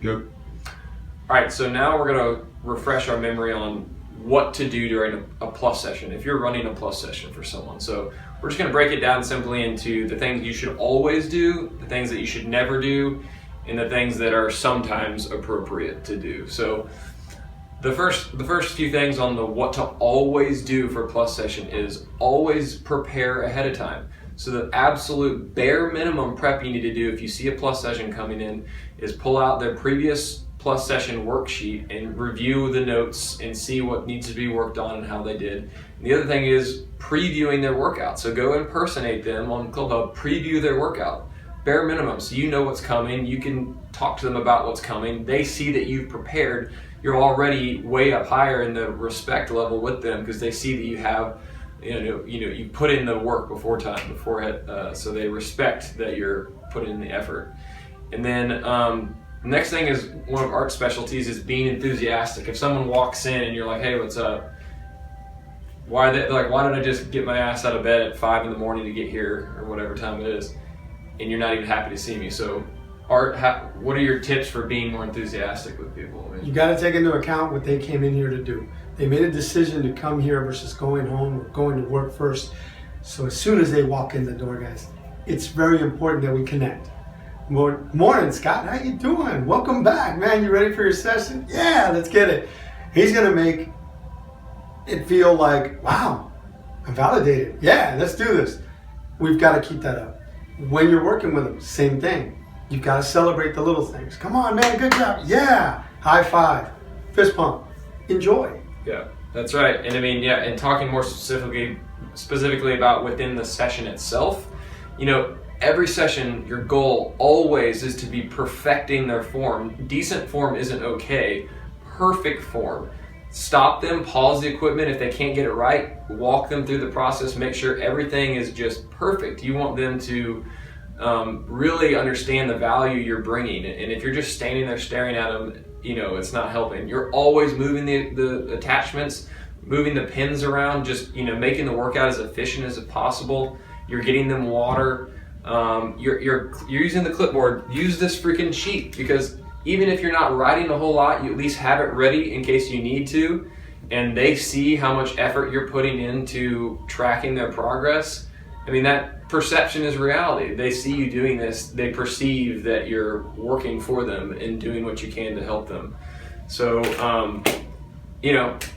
Yep. All right, so now we're going to refresh our memory on what to do during a plus session, if you're running a plus session for someone. So we're just going to break it down simply into the things you should always do, the things that you should never do, and the things that are sometimes appropriate to do. So the first few things on the what to always do for a plus session is always prepare ahead of time. So the absolute bare minimum prep you need to do if you see a plus session coming in is pull out their previous plus session worksheet and review the notes and see what needs to be worked on and how they did. And the other thing is previewing their workout. So go impersonate them on ClubHub, preview their workout. Bare minimum, so you know what's coming, you can talk to them about what's coming, they see that you've prepared, you're already way up higher in the respect level with them because they see that you have, you put in the work beforehand, so they respect that you're putting in the effort. And then next thing is one of Art's specialties is being enthusiastic. If someone walks in and you're like, hey, what's up? Why did I just get my ass out of bed at 5 a.m. to get here or whatever time it is, and you're not even happy to see me? So Art, what are your tips for being more enthusiastic with people? You got to take into account what they came in here to do. They made a decision to come here versus going home or going to work first. So as soon as they walk in the door, guys, it's very important that we connect. Morning, Scott. How you doing? Welcome back, man. You ready for your session? Yeah, let's get it. He's going to make it feel like, wow, I'm validated. Yeah, let's do this. We've got to keep that up. When you're working with them, same thing. You've got to celebrate the little things. Come on, man, good job. Yeah, high five, fist pump, enjoy. Yeah, that's right. And I mean, yeah, and talking more specifically about within the session itself, every session, your goal always is to be perfecting their form. Decent form isn't okay. Perfect form. Stop them, pause the equipment. If they can't get it right, walk them through the process, make sure everything is just perfect. You want them to really understand the value you're bringing. And if you're just standing there staring at them, it's not helping. You're always moving the attachments, moving the pins around, just, making the workout as efficient as possible. You're getting them water. You're using the clipboard. Use this freaking sheet, because even if you're not writing a whole lot, you at least have it ready in case you need to, and they see how much effort you're putting into tracking their progress. I mean, that perception is reality. They see you doing this, they perceive that you're working for them and doing what you can to help them. So,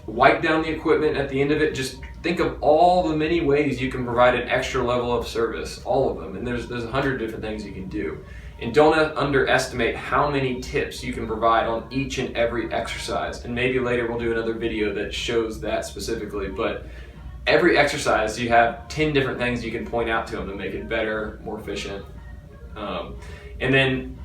wipe down the equipment at the end of it. Just think of all the many ways you can provide an extra level of service, all of them. And there's 100 different things you can do. And don't underestimate how many tips you can provide on each and every exercise. And maybe later we'll do another video that shows that specifically. But every exercise, you have 10 different things you can point out to them to make it better, more efficient. And then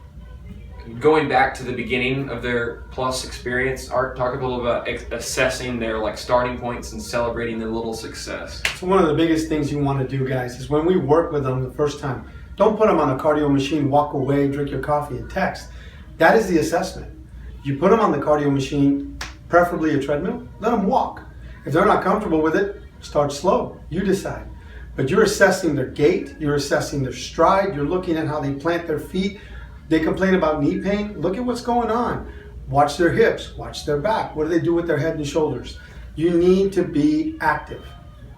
going back to the beginning of their plus experience, Art, talk a little about assessing their starting points and celebrating their little success. So one of the biggest things you want to do, guys, is when we work with them the first time, don't put them on a cardio machine, walk away, drink your coffee, and text. That is the assessment. You put them on the cardio machine, preferably a treadmill, let them walk. If they're not comfortable with it, start slow. You decide. But you're assessing their gait, you're assessing their stride, you're looking at how they plant their feet. They complain about knee pain, look at what's going on. Watch their hips, watch their back. What do they do with their head and shoulders? You need to be active.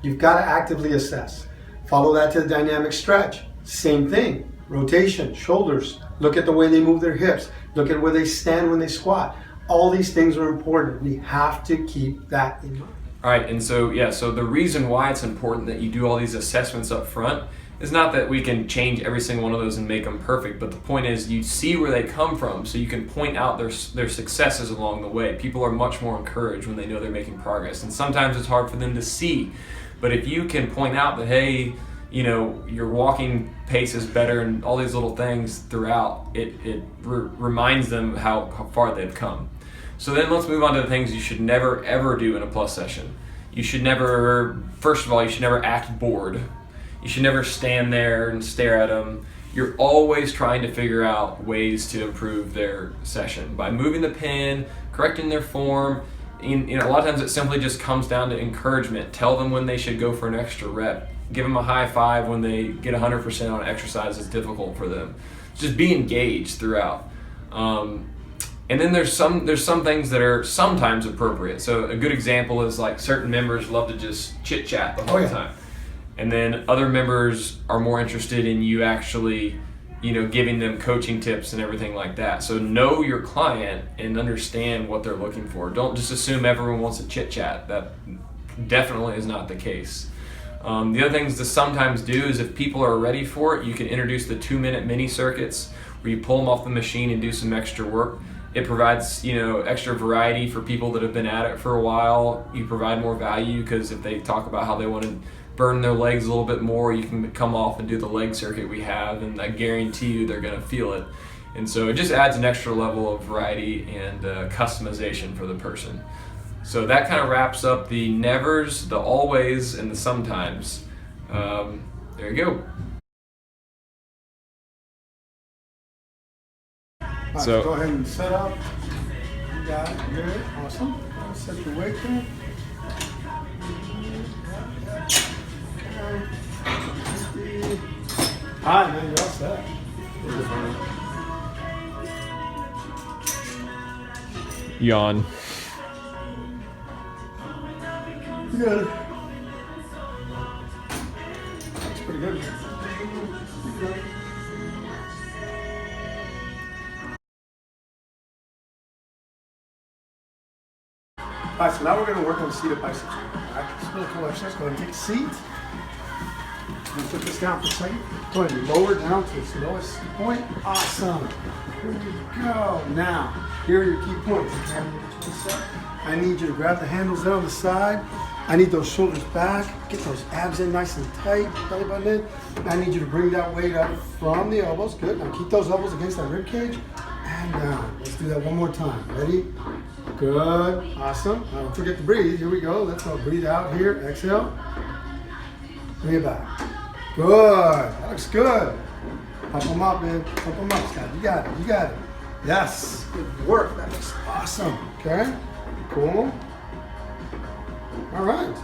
You've got to actively assess. Follow that to the dynamic stretch. Same thing, rotation, shoulders. Look at the way they move their hips. Look at where they stand when they squat. All these things are important. We have to keep that in mind. All right, and so the reason why it's important that you do all these assessments up front is not that we can change every single one of those and make them perfect, but the point is you see where they come from so you can point out their successes along the way. People are much more encouraged when they know they're making progress, and sometimes it's hard for them to see. But if you can point out that, hey, your walking pace is better and all these little things throughout, it reminds them how far they've come. So then let's move on to the things you should never ever do in a plus session. First of all, you should never act bored. You should never stand there and stare at them. You're always trying to figure out ways to improve their session by moving the pin, correcting their form. A lot of times it simply just comes down to encouragement. Tell them when they should go for an extra rep. Give them a high five when they get 100% on an exercise that's difficult for them. Just be engaged throughout. And then there's some things that are sometimes appropriate. So a good example is like certain members love to just chit chat the whole time. And then other members are more interested in you actually, giving them coaching tips and everything like that. So know your client and understand what they're looking for. Don't just assume everyone wants to chit chat. That definitely is not the case. The other things to sometimes do is if people are ready for it, you can introduce the 2-minute mini circuits where you pull them off the machine and do some extra work. It provides, extra variety for people that have been at it for a while. You provide more value because if they talk about how they want to burn their legs a little bit more, you can come off and do the leg circuit we have, and I guarantee you they're going to feel it. And so it just adds an extra level of variety and customization for the person. So that kind of wraps up the nevers, the always, and the sometimes. There you go. Right, so go ahead and set up. You got it. Good. Awesome. Set your weight there. All right, man. You're all set. Yawn. You got it. That's pretty good. All right, so now we're going to work on the seated biceps. All right, it's really cool exercise. Go ahead and take a seat. I'm going to put this down for a second. Go ahead and lower down to its lowest point. Awesome. Here we go. Now, here are your key points. I need you to grab the handles there on the side. I need those shoulders back. Get those abs in nice and tight. Belly button in. I need you to bring that weight up from the elbows. Good. Now keep those elbows against that rib cage. And down. Let's do that one more time. Ready? Good. Awesome. Now don't forget to breathe. Here we go. Let's go. Breathe out here. Exhale. Bring it back. Good. That looks good. Pump them up, man. Pump them up, Scott. You got it. You got it. Yes. Good work. That looks awesome. Okay. Cool. All right.